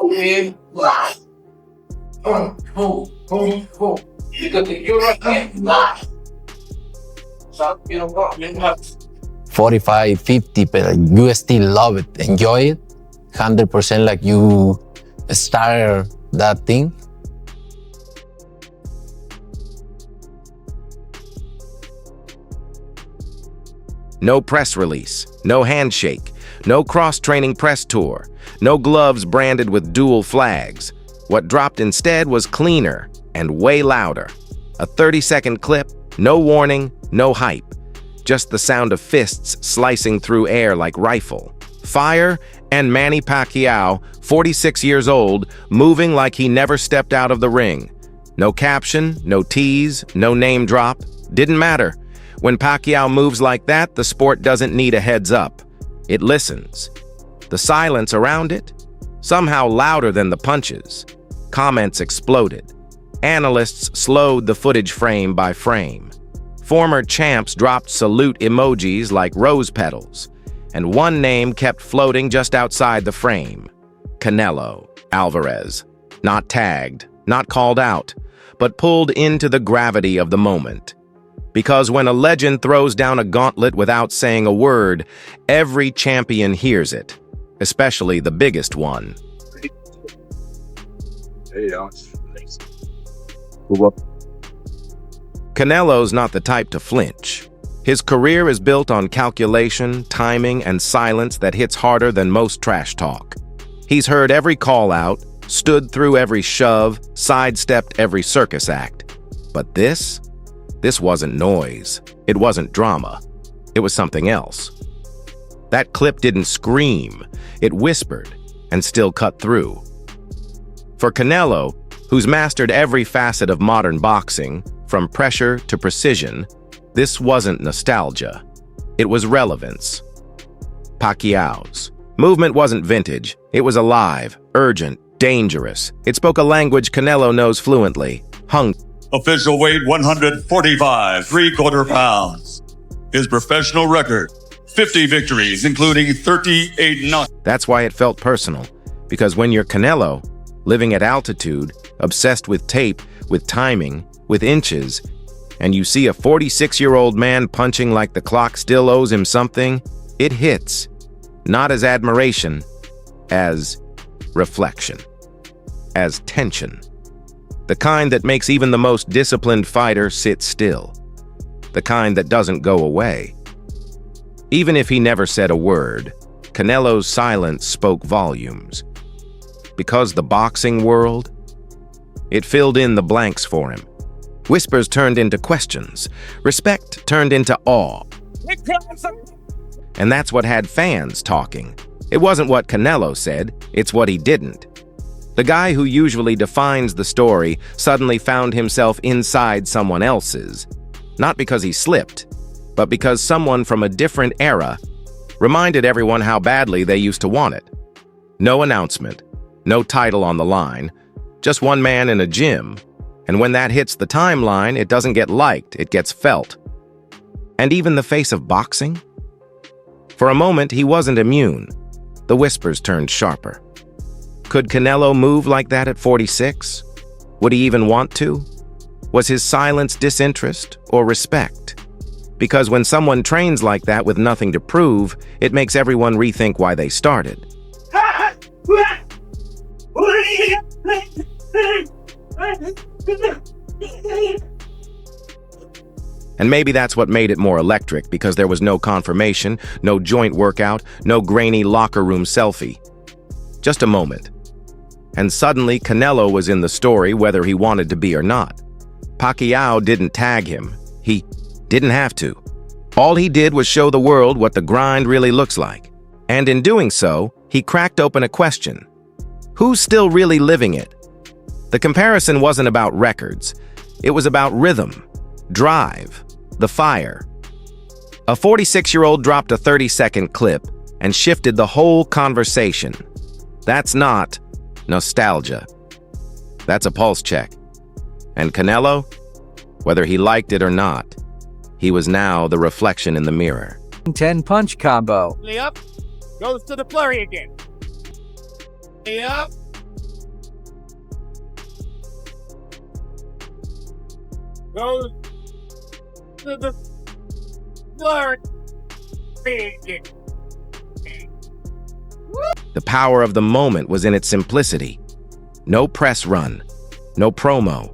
$45, $50, but you still love it, enjoy it, 100% like you start that thing. No press release, no handshake, no cross-training press tour, no gloves branded with dual flags. What dropped instead was cleaner and way louder. A 30-second clip, no warning, no hype. Just the sound of fists slicing through air like rifle. Fire and Manny Pacquiao, 46 years old, moving like he never stepped out of the ring. No caption, no tease, no name drop. Didn't matter. When Pacquiao moves like that, the sport doesn't need a heads up. It listens. The silence around it? Somehow louder than the punches. Comments exploded. Analysts slowed the footage frame by frame. Former champs dropped salute emojis like rose petals. And one name kept floating just outside the frame. Canelo Alvarez. Not tagged, not called out, but pulled into the gravity of the moment. Because when a legend throws down a gauntlet without saying a word, every champion hears it, especially the biggest one. Canelo's not the type to flinch. His career is built on calculation, timing, and silence that hits harder than most trash talk. He's heard every call-out, stood through every shove, sidestepped every circus act. But this wasn't noise. It wasn't drama. It was something else. That clip didn't scream. It whispered and still cut through. For Canelo, who's mastered every facet of modern boxing, from pressure to precision, this wasn't nostalgia. It was relevance. Pacquiao's movement wasn't vintage. It was alive, urgent, dangerous. It spoke a language Canelo knows fluently. Official weight 145, 3/4 pounds. His professional record, 50 victories, including 38 knockouts. That's why it felt personal. Because when you're Canelo, living at altitude, obsessed with tape, with timing, with inches, and you see a 46-year-old man punching like the clock still owes him something, it hits. Not as admiration, as reflection, as tension. The kind that makes even the most disciplined fighter sit still. The kind that doesn't go away. Even if he never said a word, Canelo's silence spoke volumes. Because the boxing world, it filled in the blanks for him. Whispers turned into questions. Respect turned into awe. And that's what had fans talking. It wasn't what Canelo said, it's what he didn't. The guy who usually defines the story suddenly found himself inside someone else's. Not because he slipped, but because someone from a different era reminded everyone how badly they used to want it. No announcement, no title on the line, just one man in a gym. And when that hits the timeline, it doesn't get liked, it gets felt. And even the face of boxing? For a moment, he wasn't immune. The whispers turned sharper. Could Canelo move like that at 46? Would he even want to? Was his silence disinterest or respect? Because when someone trains like that with nothing to prove, it makes everyone rethink why they started. And maybe that's what made it more electric, because there was no confirmation, no joint workout, no grainy locker room selfie. Just a moment. And suddenly, Canelo was in the story whether he wanted to be or not. Pacquiao didn't tag him. He didn't have to. All he did was show the world what the grind really looks like. And in doing so, he cracked open a question. Who's still really living it? The comparison wasn't about records. It was about rhythm, drive, the fire. A 46-year-old dropped a 30-second clip and shifted the whole conversation. That's not nostalgia. That's a pulse check. And Canelo, whether he liked it or not, he was now the reflection in the mirror. 10 punch combo. Lay up, goes to the flurry again. Lay up, goes to the glory. The power of the moment was in its simplicity. No press run, no promo,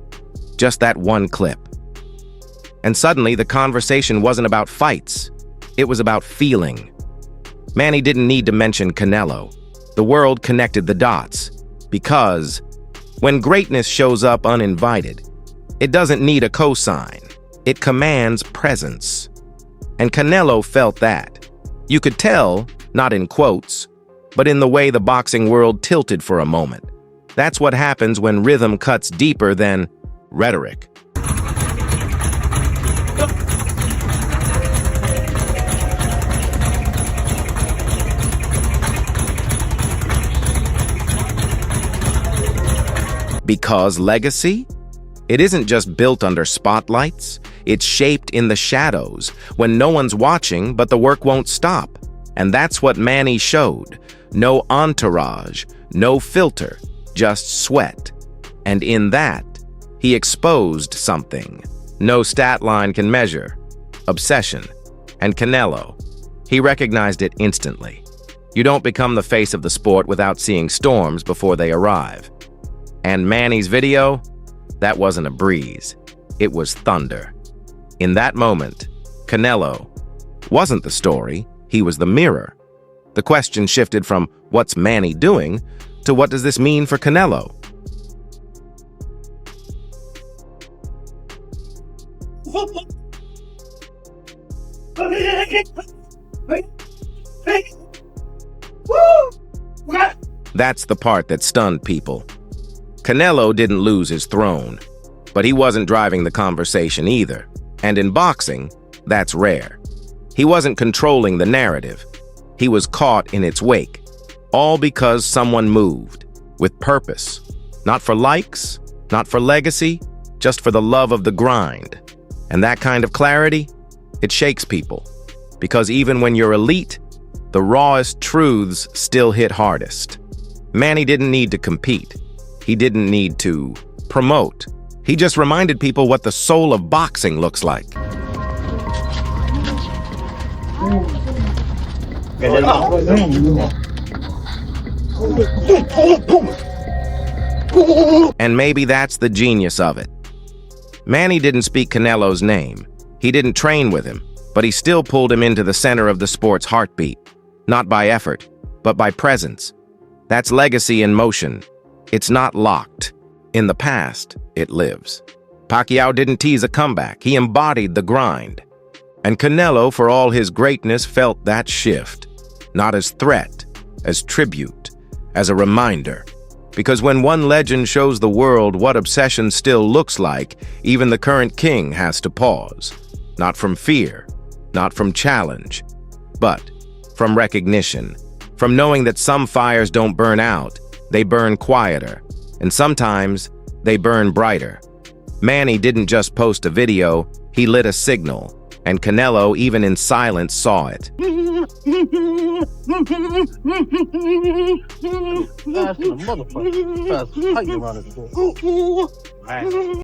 just that one clip. And suddenly, the conversation wasn't about fights. It was about feeling. Manny didn't need to mention Canelo. The world connected the dots. Because when greatness shows up uninvited, it doesn't need a cosign. It commands presence. And Canelo felt that. You could tell, not in quotes, but in the way the boxing world tilted for a moment. That's what happens when rhythm cuts deeper than rhetoric. Because legacy? It isn't just built under spotlights. It's shaped in the shadows, when no one's watching, but the work won't stop. And that's what Manny showed. No entourage, no filter, just sweat. And in that, he exposed something no stat line can measure. Obsession. And Canelo. He recognized it instantly. You don't become the face of the sport without seeing storms before they arrive. And Manny's video? That wasn't a breeze. It was thunder. In that moment, Canelo wasn't the story, he was the mirror. The question shifted from what's Manny doing to what does this mean for Canelo? That's the part that stunned people. Canelo didn't lose his throne, but he wasn't driving the conversation either. And in boxing, that's rare. He wasn't controlling the narrative. He was caught in its wake, all because someone moved, with purpose. Not for likes, not for legacy, just for the love of the grind. And that kind of clarity, it shakes people. Because even when you're elite, the rawest truths still hit hardest. Manny didn't need to compete. He didn't need to promote. He just reminded people what the soul of boxing looks like. And maybe that's the genius of it. Manny didn't speak Canelo's name. He didn't train with him, but he still pulled him into the center of the sport's heartbeat. Not by effort, but by presence. That's legacy in motion. It's not locked. In the past, it lives. Pacquiao didn't tease a comeback. He embodied the grind. And Canelo, for all his greatness, felt that shift. Not as threat, as tribute, as a reminder. Because when one legend shows the world what obsession still looks like, even the current king has to pause. Not from fear, not from challenge, but from recognition. From knowing that some fires don't burn out, they burn quieter. And sometimes, they burn brighter. Manny didn't just post a video, he lit a signal. And Canelo, even in silence, saw it.